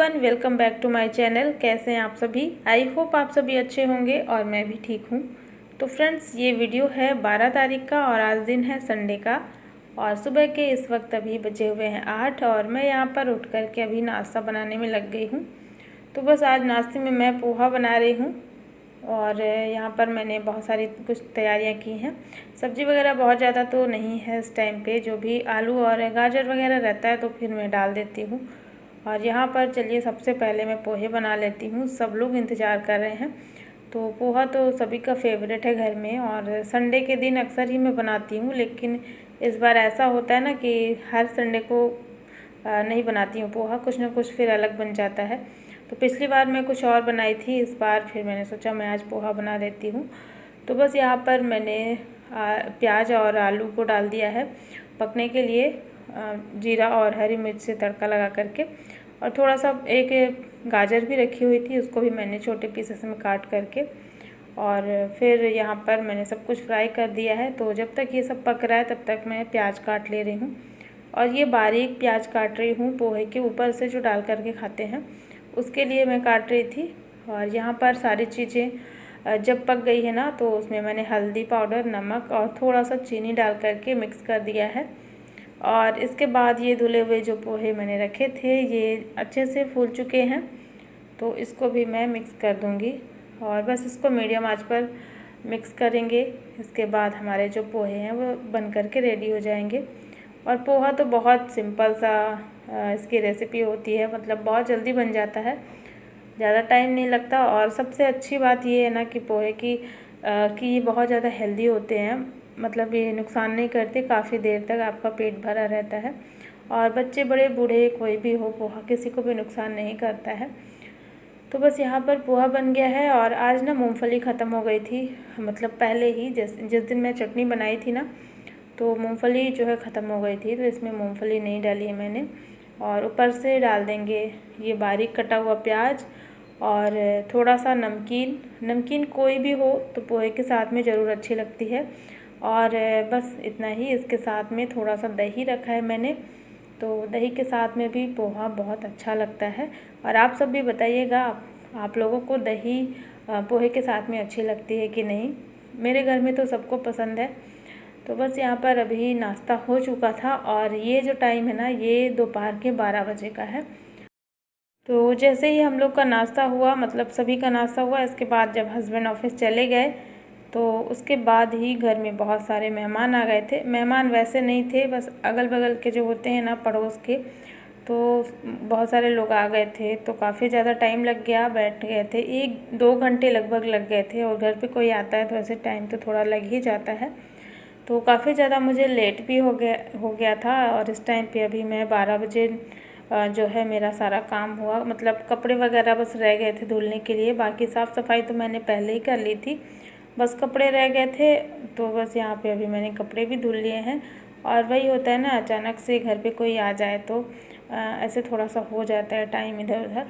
Everyone, welcome back to my channel. कैसे हैं आप सभी? आई होप आप सभी अच्छे होंगे और मैं भी ठीक हूँ। तो फ्रेंड्स, ये वीडियो है 12 तारीख का और आज दिन है संडे का और सुबह के इस वक्त अभी बजे हुए हैं 8 और मैं यहाँ पर उठ कर के अभी नाश्ता बनाने में लग गई हूँ। तो बस आज नाश्ते में मैं पोहा बना रही हूँ और यहाँ पर मैंने बहुत सारी कुछ तैयारियाँ की हैं। सब्ज़ी वगैरह बहुत ज़्यादा तो नहीं है इस टाइम पे, जो भी आलू और गाजर वगैरह रहता है तो फिर मैं डाल देती हूँ। और यहाँ पर चलिए सबसे पहले मैं पोहे बना लेती हूँ। सब लोग इंतज़ार कर रहे हैं। तो पोहा तो सभी का फेवरेट है घर में और संडे के दिन अक्सर ही मैं बनाती हूँ, लेकिन इस बार ऐसा होता है ना कि हर संडे को नहीं बनाती हूँ पोहा, कुछ ना कुछ फिर अलग बन जाता है। तो पिछली बार मैं कुछ और बनाई थी, इस बार फिर मैंने सोचा मैं आज पोहा बना देती हूँ। तो बस यहाँ पर मैंने प्याज और आलू को डाल दिया है पकने के लिए, जीरा और हरी मिर्च से तड़का लगा करके। और थोड़ा सा एक गाजर भी रखी हुई थी, उसको भी मैंने छोटे पीसेस में काट करके और फिर यहाँ पर मैंने सब कुछ फ्राई कर दिया है। तो जब तक ये सब पक रहा है तब तक मैं प्याज काट ले रही हूँ और ये बारीक प्याज काट रही हूँ पोहे के ऊपर से जो डाल करके खाते हैं उसके लिए मैं काट रही थी। और यहाँ पर सारी चीज़ें जब पक गई है ना, तो उसमें मैंने हल्दी पाउडर, नमक और थोड़ा सा चीनी डाल करके मिक्स कर दिया है। और इसके बाद ये धुले हुए जो पोहे मैंने रखे थे ये अच्छे से फूल चुके हैं, तो इसको भी मैं मिक्स कर दूंगी और बस इसको मीडियम आंच पर मिक्स करेंगे। इसके बाद हमारे जो पोहे हैं वो बन करके रेडी हो जाएंगे। और पोहा तो बहुत सिंपल सा इसकी रेसिपी होती है, मतलब बहुत जल्दी बन जाता है, ज़्यादा टाइम नहीं लगता। और सबसे अच्छी बात ये है ना कि पोहे कि ये बहुत ज़्यादा हेल्दी होते हैं, मतलब ये नुकसान नहीं करते, काफ़ी देर तक आपका पेट भरा रहता है। और बच्चे बड़े बूढ़े कोई भी हो, पोहा किसी को भी नुकसान नहीं करता है। तो बस यहाँ पर पोहा बन गया है। और आज ना मूंगफली ख़त्म हो गई थी, मतलब पहले ही जिस दिन मैं चटनी बनाई थी ना, तो मूंगफली जो है ख़त्म हो गई थी, तो इसमें मूंगफली नहीं डाली है मैंने। और ऊपर से डाल देंगे ये बारीक कटा हुआ प्याज और थोड़ा सा नमकीन कोई भी हो तो पोहे के साथ में ज़रूर अच्छी लगती है। और बस इतना ही। इसके साथ में थोड़ा सा दही रखा है मैंने, तो दही के साथ में भी पोहा बहुत अच्छा लगता है। और आप सब भी बताइएगा आप लोगों को दही पोहे के साथ में अच्छी लगती है कि नहीं। मेरे घर में तो सबको पसंद है। तो बस यहाँ पर अभी नाश्ता हो चुका था और ये जो टाइम है ना, ये दोपहर के 12 बजे का है। तो जैसे ही हम लोग का नाश्ता हुआ, मतलब सभी का नाश्ता हुआ, इसके बाद जब हस्बैंड ऑफिस चले गए तो उसके बाद ही घर में बहुत सारे मेहमान आ गए थे। मेहमान वैसे नहीं थे, बस अगल बगल के जो होते हैं ना, पड़ोस के, तो बहुत सारे लोग आ गए थे। तो काफ़ी ज़्यादा टाइम लग गया, बैठ गए थे 1-2 घंटे लगभग लग गए थे। और घर पे कोई आता है तो ऐसे टाइम तो थोड़ा लग ही जाता है। तो काफ़ी ज़्यादा मुझे लेट भी हो गया था। और इस टाइम पे अभी मैं 12 बजे जो है मेरा सारा काम हुआ, मतलब कपड़े वगैरह बस रह गए थे धुलने के लिए, बाकी साफ़ सफाई तो मैंने पहले ही कर ली थी, बस कपड़े रह गए थे। तो बस यहाँ पे अभी मैंने कपड़े भी धुल लिए हैं। और वही होता है ना, अचानक से घर पे कोई आ जाए तो ऐसे थोड़ा सा हो जाता है टाइम इधर उधर।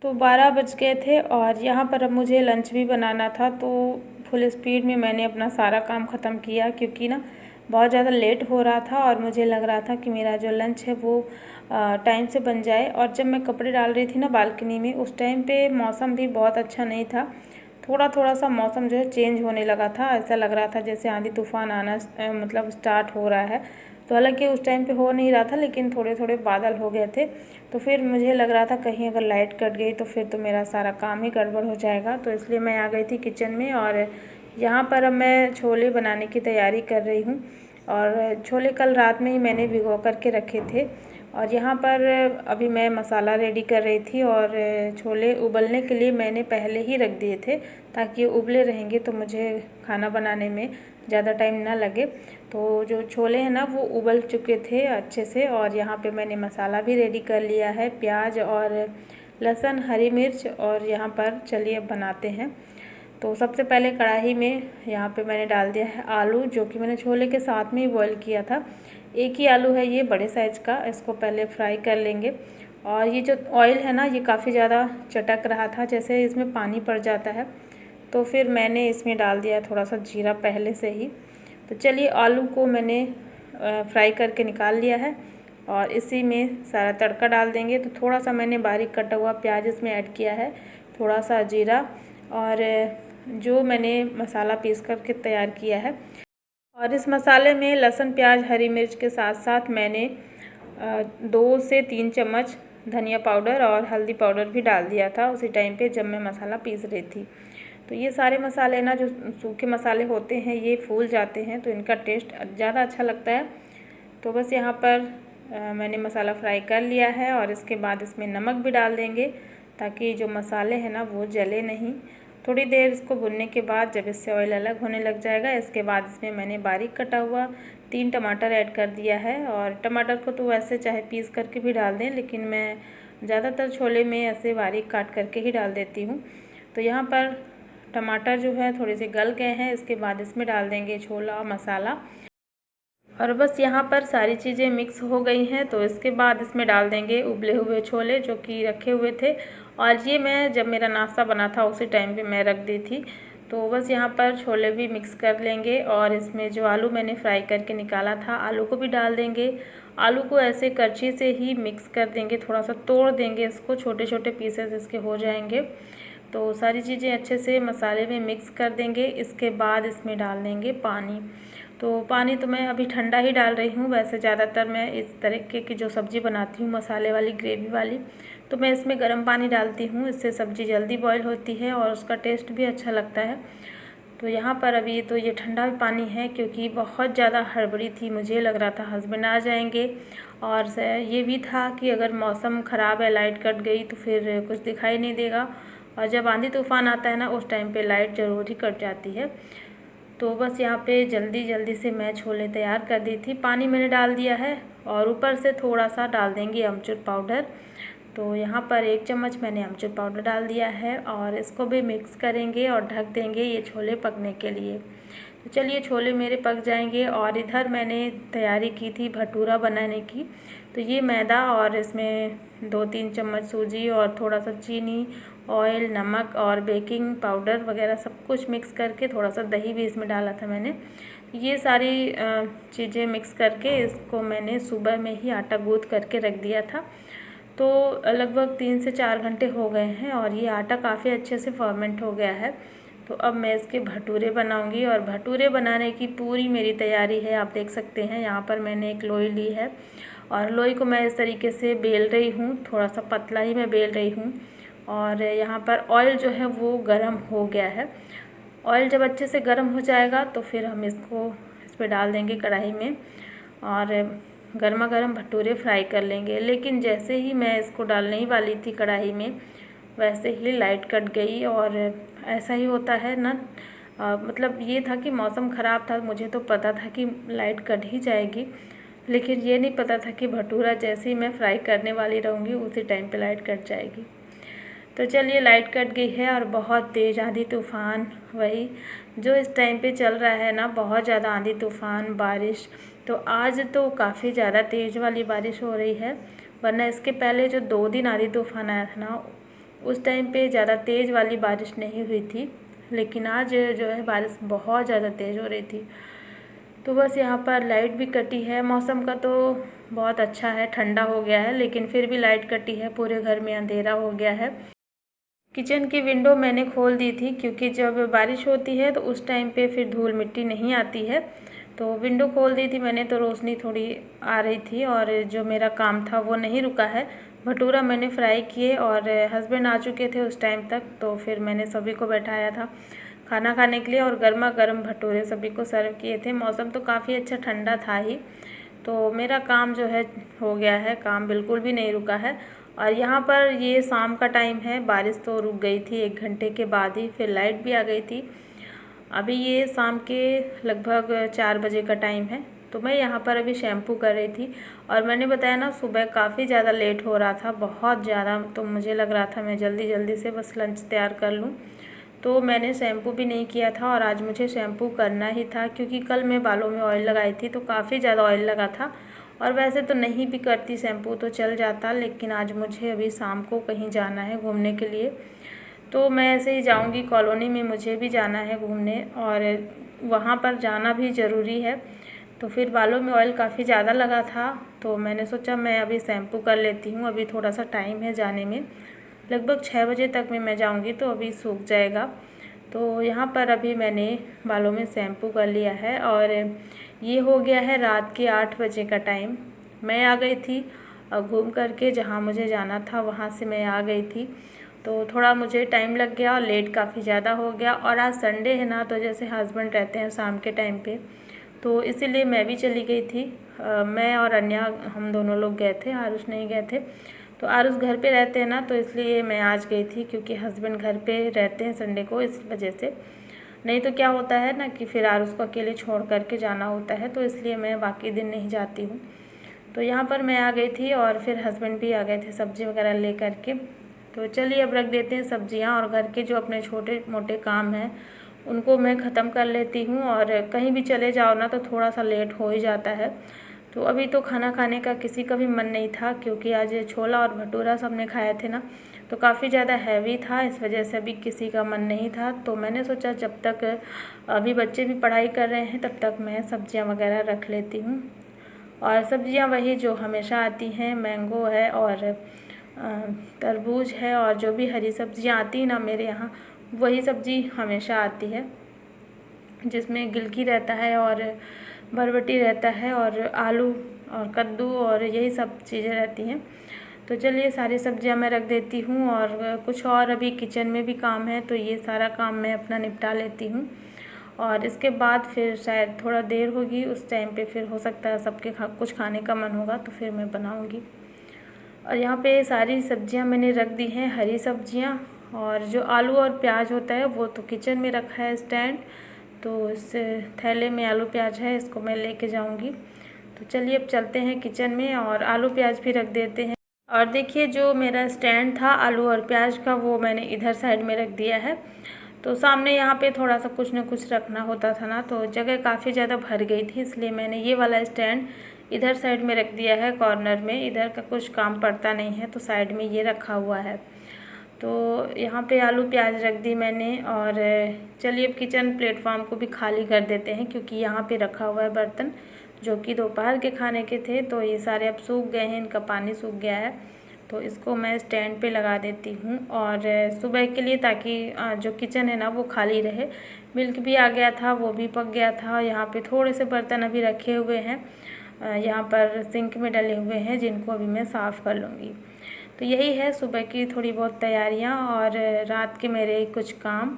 तो 12 बज गए थे और यहाँ पर अब मुझे लंच भी बनाना था, तो फुल स्पीड में मैंने अपना सारा काम ख़त्म किया, क्योंकि ना बहुत ज़्यादा लेट हो रहा था और मुझे लग रहा था कि मेरा जो लंच है वो टाइम से बन जाए। और जब मैं कपड़े डाल रही थी ना बालकनी में, उस टाइम पे मौसम भी बहुत अच्छा नहीं था, थोड़ा थोड़ा सा मौसम जो है चेंज होने लगा था, ऐसा लग रहा था जैसे आंधी तूफान आना मतलब स्टार्ट हो रहा है। तो हालांकि उस टाइम पे हो नहीं रहा था, लेकिन थोड़े थोड़े बादल हो गए थे। तो फिर मुझे लग रहा था कहीं अगर लाइट कट गई तो फिर तो मेरा सारा काम ही गड़बड़ हो जाएगा। तो इसलिए मैं आ गई थी किचन में और यहाँ पर अब मैं छोले बनाने की तैयारी कर रही हूँ। और छोले कल रात में ही मैंने भिगो करके रखे थे। और यहाँ पर अभी मैं मसाला रेडी कर रही थी और छोले उबलने के लिए मैंने पहले ही रख दिए थे, ताकि उबले रहेंगे तो मुझे खाना बनाने में ज़्यादा टाइम ना लगे। तो जो छोले हैं ना वो उबल चुके थे अच्छे से। और यहाँ पे मैंने मसाला भी रेडी कर लिया है, प्याज और लहसुन, हरी मिर्च। और यहाँ पर चलिए अब बनाते हैं। तो सबसे पहले कढ़ाई में यहाँ पे मैंने डाल दिया है आलू, जो कि मैंने छोले के साथ में ही बॉईल किया था। एक ही आलू है ये बड़े साइज़ का, इसको पहले फ्राई कर लेंगे। और ये जो ऑयल है ना, ये काफ़ी ज़्यादा चटक रहा था, जैसे इसमें पानी पड़ जाता है। तो फिर मैंने इसमें डाल दिया थोड़ा सा जीरा पहले से ही। तो चलिए आलू को मैंने फ्राई करके निकाल लिया है और इसी में सारा तड़का डाल देंगे। तो थोड़ा सा मैंने बारीक कटा हुआ प्याज इसमें ऐड किया है, थोड़ा सा जीरा और जो मैंने मसाला पीस करके तैयार किया है। और इस मसाले में लहसुन, प्याज, हरी मिर्च के साथ साथ मैंने 2 से 3 चम्मच धनिया पाउडर और हल्दी पाउडर भी डाल दिया था उसी टाइम पे जब मैं मसाला पीस रही थी। तो ये सारे मसाले ना जो सूखे मसाले होते हैं ये फूल जाते हैं तो इनका टेस्ट ज़्यादा अच्छा लगता है। तो बस यहाँ पर मैंने मसाला फ्राई कर लिया है और इसके बाद इसमें नमक भी डाल देंगे ताकि जो मसाले हैं ना वो जले नहीं। थोड़ी देर इसको भुनने के बाद जब इससे ऑयल अलग होने लग जाएगा, इसके बाद इसमें मैंने बारीक कटा हुआ 3 टमाटर ऐड कर दिया है। और टमाटर को तो वैसे चाहे पीस करके भी डाल दें, लेकिन मैं ज़्यादातर छोले में ऐसे बारीक काट करके ही डाल देती हूँ। तो यहाँ पर टमाटर जो है थोड़े से गल गए हैं, इसके बाद इसमें डाल देंगे छोला मसाला। और बस यहाँ पर सारी चीज़ें मिक्स हो गई हैं तो इसके बाद इसमें डाल देंगे उबले हुए छोले जो कि रखे हुए थे। और ये मैं जब मेरा नाश्ता बना था उसी टाइम पे मैं रख दी थी। तो बस यहाँ पर छोले भी मिक्स कर लेंगे और इसमें जो आलू मैंने फ्राई करके निकाला था आलू को भी डाल देंगे। आलू को ऐसे करछी से ही मिक्स कर देंगे, थोड़ा सा तोड़ देंगे इसको, छोटे छोटे पीसेस इसके हो जाएंगे। तो सारी चीज़ें अच्छे से मसाले में मिक्स कर देंगे। इसके बाद इसमें डाल देंगे पानी। तो पानी तो मैं अभी ठंडा ही डाल रही हूँ। वैसे ज़्यादातर मैं इस तरीके की जो सब्ज़ी बनाती हूँ मसाले वाली ग्रेवी वाली, तो मैं इसमें गर्म पानी डालती हूँ। इससे सब्ज़ी जल्दी बॉईल होती है और उसका टेस्ट भी अच्छा लगता है। तो यहाँ पर अभी तो ये ठंडा पानी है क्योंकि बहुत ज़्यादा हड़बड़ी थी, मुझे लग रहा था हस्बैंड आ जाएंगे। और ये भी था कि अगर मौसम ख़राब है, लाइट कट गई तो फिर कुछ दिखाई नहीं देगा। और जब आंधी तूफ़ान आता है ना उस टाइम पे लाइट ज़रूर ही कट जाती है। तो बस यहाँ पे जल्दी जल्दी से मैं छोले तैयार कर दी थी। पानी मैंने डाल दिया है और ऊपर से थोड़ा सा डाल देंगे अमचूर पाउडर। तो यहाँ पर 1 चम्मच मैंने अमचूर पाउडर डाल दिया है और इसको भी मिक्स करेंगे और ढक देंगे ये छोले पकने के लिए। तो चलिए छोले मेरे पक जाएंगे। और इधर मैंने तैयारी की थी भटूरा बनाने की। तो ये मैदा और इसमें 2-3 चम्मच सूजी और थोड़ा सा चीनी, ऑयल, नमक और बेकिंग पाउडर वगैरह सब कुछ मिक्स करके, थोड़ा सा दही भी इसमें डाला था मैंने। ये सारी चीज़ें मिक्स करके इसको मैंने सुबह में ही आटा गूँथ करके रख दिया था। तो लगभग 3 से 4 घंटे हो गए हैं और ये आटा काफ़ी अच्छे से फर्मेंट हो गया है। तो अब मैं इसके भटूरे बनाऊंगी और भटूरे बनाने की पूरी मेरी तैयारी है। आप देख सकते हैं यहाँ पर मैंने एक लोई ली है और लोई को मैं इस तरीके से बेल रही हूँ, थोड़ा सा पतला ही मैं बेल रही हूँ। और यहाँ पर ऑयल जो है वो गर्म हो गया है। ऑयल जब अच्छे से गर्म हो जाएगा तो फिर हम इसको इस पर डाल देंगे कढ़ाई में और गर्मा गर्म भटूरे फ्राई कर लेंगे। लेकिन जैसे ही मैं इसको डालने ही वाली थी कढ़ाई में, वैसे ही लाइट कट गई। और ऐसा ही होता है ना, मतलब ये था कि मौसम ख़राब था, मुझे तो पता था कि लाइट कट ही जाएगी, लेकिन ये नहीं पता था कि भटूरा जैसे ही मैं फ्राई करने वाली रहूँगी उसी टाइम पे लाइट कट जाएगी। तो चलिए लाइट कट गई है और बहुत तेज़ आंधी तूफ़ान, वही जो इस टाइम पे चल रहा है ना, बहुत ज़्यादा आंधी तूफ़ान बारिश। तो आज तो काफ़ी ज़्यादा तेज़ वाली बारिश हो रही है, वरना इसके पहले जो 2 दिन आंधी तूफ़ान आया था ना उस टाइम पे ज़्यादा तेज़ वाली बारिश नहीं हुई थी। लेकिन आज जो है बारिश बहुत ज़्यादा तेज़ हो रही थी। तो बस यहाँ पर लाइट भी कटी है। मौसम का तो बहुत अच्छा है, ठंडा हो गया है, लेकिन फिर भी लाइट कटी है, पूरे घर में अंधेरा हो गया है। किचन की विंडो मैंने खोल दी थी क्योंकि जब बारिश होती है तो उस टाइम पे फिर धूल मिट्टी नहीं आती है। तो विंडो खोल दी थी मैंने, तो रोशनी थोड़ी आ रही थी और जो मेरा काम था वो नहीं रुका है। भटूरा मैंने फ्राई किए और हस्बैंड आ चुके थे उस टाइम तक, तो फिर मैंने सभी को बैठाया था खाना खाने के लिए और गर्मा गर्म भटूरे सभी को सर्व किए थे। मौसम तो काफ़ी अच्छा ठंडा था ही, तो मेरा काम जो है हो गया है, काम बिल्कुल भी नहीं रुका है। और यहाँ पर ये शाम का टाइम है, बारिश तो रुक गई थी 1 घंटे के बाद ही, फिर लाइट भी आ गई थी। अभी ये शाम के लगभग 4 बजे का टाइम है। तो मैं यहाँ पर अभी शैम्पू कर रही थी और मैंने बताया ना सुबह काफ़ी ज़्यादा लेट हो रहा था, बहुत ज़्यादा। तो मुझे लग रहा था मैं जल्दी जल्दी से बस लंच तैयार कर लूँ, तो मैंने शैम्पू भी नहीं किया था। और आज मुझे शैम्पू करना ही था क्योंकि कल मैं बालों में ऑयल लगाई थी तो काफ़ी ज़्यादा ऑयल लगा था। और वैसे तो नहीं भी करती शैम्पू तो चल जाता, लेकिन आज मुझे अभी शाम को कहीं जाना है घूमने के लिए, तो मैं ऐसे ही जाऊंगी। कॉलोनी में मुझे भी जाना है घूमने और वहाँ पर जाना भी ज़रूरी है। तो फिर बालों में ऑयल काफ़ी ज़्यादा लगा था, तो मैंने सोचा मैं अभी शैम्पू कर लेती हूँ। अभी थोड़ा सा टाइम है जाने में, लगभग 6 बजे तक में मैं जाऊँगी तो अभी सूख जाएगा। तो यहाँ पर अभी मैंने बालों में शैम्पू कर लिया है और ये हो गया है रात के 8 बजे का टाइम। मैं आ गई थी घूम करके, जहाँ मुझे जाना था वहाँ से मैं आ गई थी। तो थोड़ा मुझे टाइम लग गया और लेट काफ़ी ज़्यादा हो गया। और आज संडे है ना, तो जैसे हस्बैंड रहते हैं शाम के टाइम पे, तो इसीलिए मैं भी चली गई थी। मैं और अन्या हम दोनों लोग गए थे, आरुष नहीं गए थे। तो आरुष घर पे रहते हैं ना, तो इसलिए मैं आज गई थी, क्योंकि हस्बैंड घर पे रहते हैं संडे को, इस वजह से। नहीं तो क्या होता है ना कि फिर आरुष को अकेले छोड़ करके जाना होता है, तो इसलिए मैं बाकी दिन नहीं जाती हूँ। तो यहाँ पर मैं आ गई थी और फिर हस्बैंड भी आ गए थे सब्ज़ी वगैरह ले करके। तो चलिए अब रख देते हैं सब्जियाँ, और घर के जो अपने छोटे मोटे काम हैं उनको मैं ख़त्म कर लेती हूँ। और कहीं भी चले जाओ ना तो थोड़ा सा लेट हो ही जाता है। तो अभी तो खाना खाने का किसी का भी मन नहीं था, क्योंकि आज छोला और भटूरा सबने खाए थे ना, तो काफ़ी ज़्यादा हैवी था, इस वजह से अभी किसी का मन नहीं था। तो मैंने सोचा जब तक अभी बच्चे भी पढ़ाई कर रहे हैं तब तक मैं सब्जियां वगैरह रख लेती हूँ। और सब्जियां वही जो हमेशा आती हैं, मैंगो है और तरबूज है, और जो भी हरी सब्जियां आती हैं ना मेरे यहाँ, वही सब्ज़ी हमेशा आती है, जिसमें गिलकी रहता है और बरबटी रहता है और आलू और कद्दू और यही सब चीज़ें रहती हैं। तो चलिए सारी सब्जियां मैं रख देती हूँ, और कुछ और अभी किचन में भी काम है, तो ये सारा काम मैं अपना निपटा लेती हूँ। और इसके बाद फिर शायद थोड़ा देर होगी, उस टाइम पे फिर हो सकता है सबके कुछ खाने का मन होगा तो फिर मैं बनाऊँगी। और यहाँ पे सारी सब्जियां मैंने रख दी हैं, हरी सब्जियां। और जो आलू और प्याज होता है वो तो किचन में रखा है स्टैंड, तो इस थैले में आलू प्याज है, इसको मैं लेके जाऊंगी। तो चलिए अब चलते हैं किचन में और आलू प्याज भी रख देते हैं। और देखिए जो मेरा स्टैंड था आलू और प्याज का, वो मैंने इधर साइड में रख दिया है। तो सामने यहाँ पे थोड़ा सा कुछ न कुछ रखना होता था ना, तो जगह काफ़ी ज़्यादा भर गई थी, इसलिए मैंने ये वाला स्टैंड इधर साइड में रख दिया है कॉर्नर में। इधर का कुछ काम पड़ता नहीं है, तो साइड में ये रखा हुआ है। तो यहाँ पे आलू प्याज रख दी मैंने। और चलिए अब किचन प्लेटफॉर्म को भी खाली कर देते हैं, क्योंकि यहाँ पे रखा हुआ है बर्तन जो कि दोपहर के खाने के थे, तो ये सारे अब सूख गए हैं, इनका पानी सूख गया है। तो इसको मैं स्टैंड पे लगा देती हूँ और सुबह के लिए, ताकि जो किचन है ना वो खाली रहे। मिल्क भी आ गया था, वो भी पक गया था। यहाँ पे थोड़े से बर्तन अभी रखे हुए हैं, यहाँ पर सिंक में डले हुए हैं, जिनको अभी मैं साफ़ कर लूँगी। तो यही है सुबह की थोड़ी बहुत तैयारियाँ और रात के मेरे कुछ काम।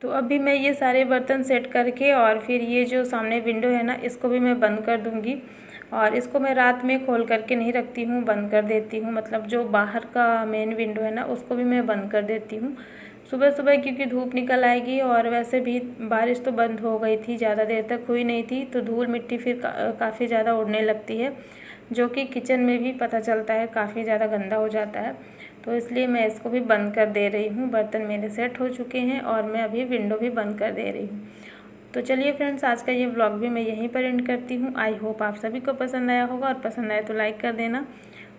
तो अभी मैं ये सारे बर्तन सेट करके, और फिर ये जो सामने विंडो है ना, इसको भी मैं बंद कर दूँगी। और इसको मैं रात में खोल करके नहीं रखती हूँ, बंद कर देती हूँ। मतलब जो बाहर का मेन विंडो है ना, उसको भी मैं बंद कर देती हूँ सुबह सुबह, क्योंकि धूप निकल आएगी। और वैसे भी बारिश तो बंद हो गई थी, ज़्यादा देर तक हुई नहीं थी, तो धूल मिट्टी फिर काफ़ी ज़्यादा उड़ने लगती है, जो कि किचन में भी पता चलता है काफ़ी ज़्यादा गंदा हो जाता है। तो इसलिए मैं इसको भी बंद कर दे रही हूँ। बर्तन मेरे सेट हो चुके हैं और मैं अभी विंडो भी बंद कर दे रही हूँ। तो चलिए फ्रेंड्स, आज का ये व्लॉग भी मैं यहीं पर एंड करती हूँ। आई होप आप सभी को पसंद आया होगा, और पसंद आए तो लाइक कर देना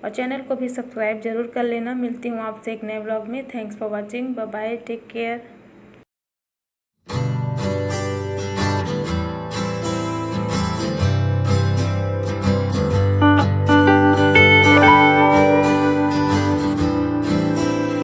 और चैनल को भी सब्सक्राइब ज़रूर कर लेना। मिलती हूँ आपसे एक नए व्लॉग में। Thanks for watching, bye bye, take care.